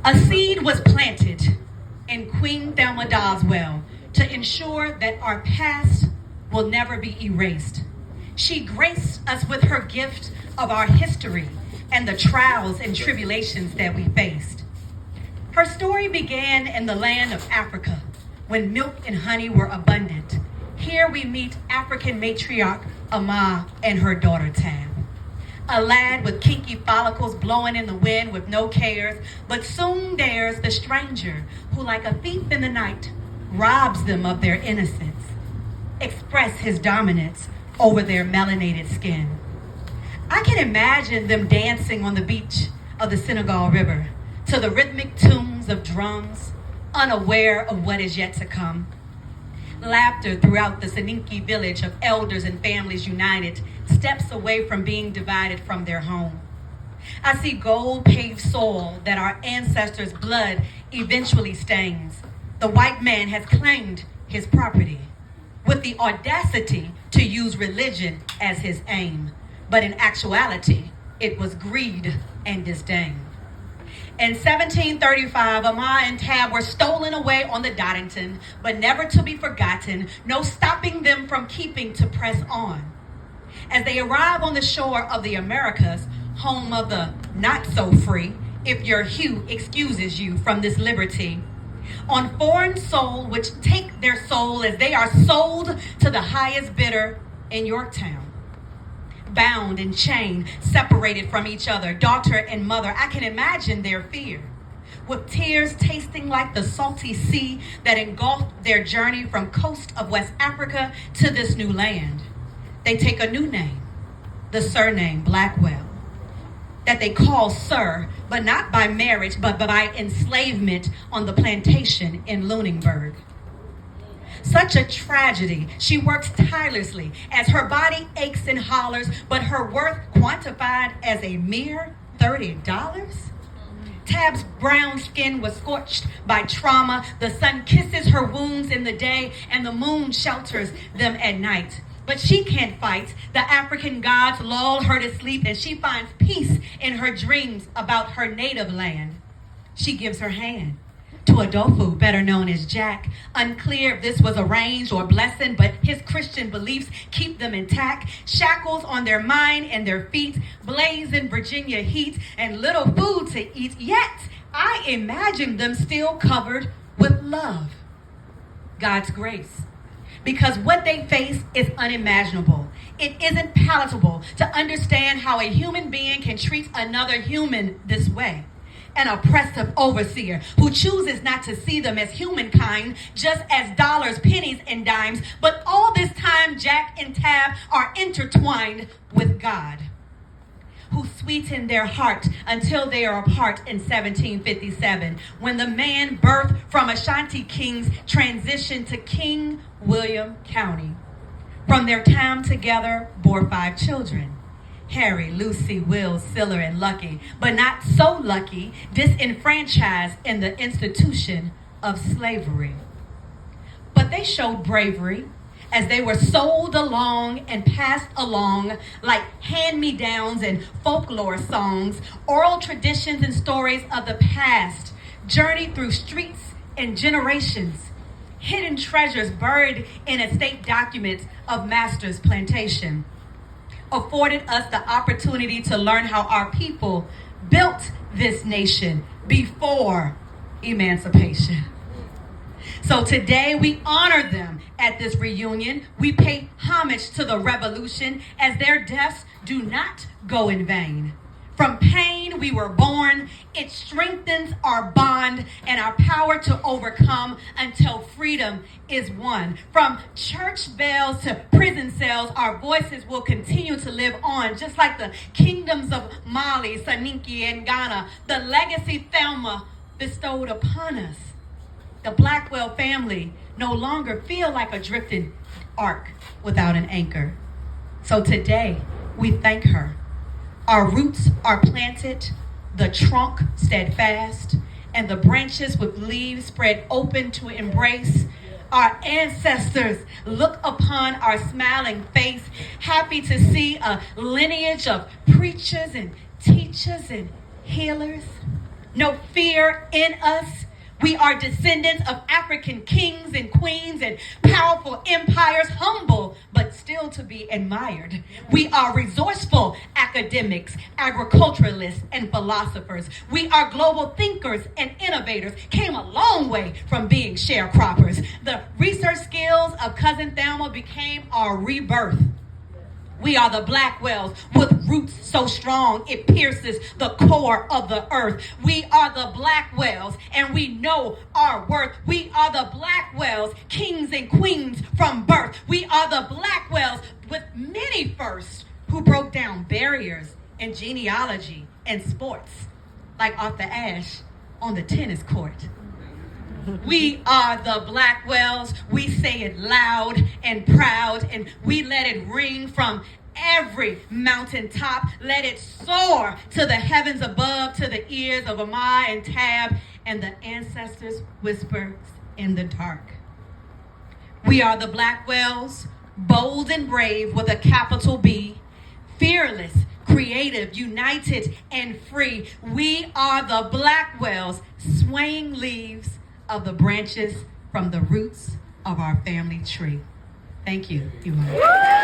A seed was planted in Queen Thelma Doswell to ensure that our past will never be erased. She graced us with her gift of our history and the trials and tribulations that we faced. Her story began in the land of Africa when milk and honey were abundant. Here we meet African matriarch Amar and her daughter Tab. A lad with kinky follicles blowing in the wind with no cares, but soon there's the stranger who, like a thief in the night, robs them of their innocence, express his dominance over their melanated skin. I can imagine them dancing on the beach of the Senegal River to the rhythmic tunes of drums, unaware of what is yet to come. Laughter throughout the Soninke village of elders and families united, steps away from being divided from their home. I see gold-paved soil that our ancestors' blood eventually stains. The white man has claimed his property with the audacity to use religion as his aim. But in actuality, it was greed and disdain. In 1735, Amar and Tab were stolen away on the Doddington, but never to be forgotten, no stopping them from keeping to press on. As they arrive on the shore of the Americas, home of the not-so-free, if your hue excuses you from this liberty, on foreign soil which take their soul as they are sold to the highest bidder in Yorktown. Bound and chained, separated from each other, daughter and mother, I can imagine their fear. With tears tasting like the salty sea that engulfed their journey from coast of West Africa to this new land. They take a new name, the surname Blackwell, that they call Sir, but not by marriage, but by enslavement on the plantation in Lunenburg. Such a tragedy. She works tirelessly as her body aches and hollers, but her worth quantified as a mere $30. Tab's brown skin was scorched by trauma. The sun kisses her wounds in the day, and the moon shelters them at night. But she can't fight. The African gods lull her to sleep, and she finds peace in her dreams about her native land. She gives her hand to Adofu, better known as Jack. Unclear if this was arranged or blessing, but his Christian beliefs keep them intact. Shackles on their mind and their feet, blazing Virginia heat, and little food to eat. Yet, I imagine them still covered with love, God's grace. Because what they face is unimaginable. It isn't palatable to understand how a human being can treat another human this way. An oppressive overseer who chooses not to see them as humankind, just as dollars, pennies, and dimes. But all this time, Jack and Tab are intertwined with God, who sweetened their heart until they are apart in 1757, when the man birthed from Ashanti kings transitioned to King William County. From their time together, bore 5 children. Harry, Lucy, Will, Siller, and Lucky, but not so lucky, disenfranchised in the institution of slavery. But they showed bravery as they were sold along and passed along like hand-me-downs and folklore songs, oral traditions and stories of the past, journeyed through streets and generations, hidden treasures buried in estate documents of master's plantation, afforded us the opportunity to learn how our people built this nation before emancipation. So today we honor them at this reunion. We pay homage to the revolution as their deaths do not go in vain. From pain we were born. It strengthens our bond and our power to overcome until freedom is won. From church bells to prison cells, our voices will continue to live on, just like the kingdoms of Mali, Soninke, and Ghana, the legacy Thelma bestowed upon us. The Blackwell family no longer feel like a drifting ark without an anchor. So today we thank her. Our roots are planted, the trunk steadfast, and the branches with leaves spread open to embrace. Our ancestors look upon our smiling face, happy to see a lineage of preachers and teachers and healers. no fear in us. We are descendants of African kings and queens and powerful empires, humble but still to be admired. We are resourceful academics, agriculturalists, and philosophers. We are global thinkers and innovators, came a long way from being sharecroppers. The research skills of Cousin Thelma became our rebirth. We are the Blackwells with roots so strong it pierces the core of the earth. We are the Blackwells and we know our worth. We are the Blackwells, kings and queens from birth. We are the Blackwells with many firsts who broke down barriers in genealogy and sports, like Arthur Ashe on the tennis court. We are the Blackwells. We say it loud and proud, and we let it ring from every mountaintop. Let it soar to the heavens above, to the ears of Amar and Tab, and the ancestors' whispers in the dark. We are the Blackwells, bold and brave with a capital B, fearless, creative, united, and free. We are the Blackwells, swaying leaves of the branches from the roots of our family tree. Thank you. You are.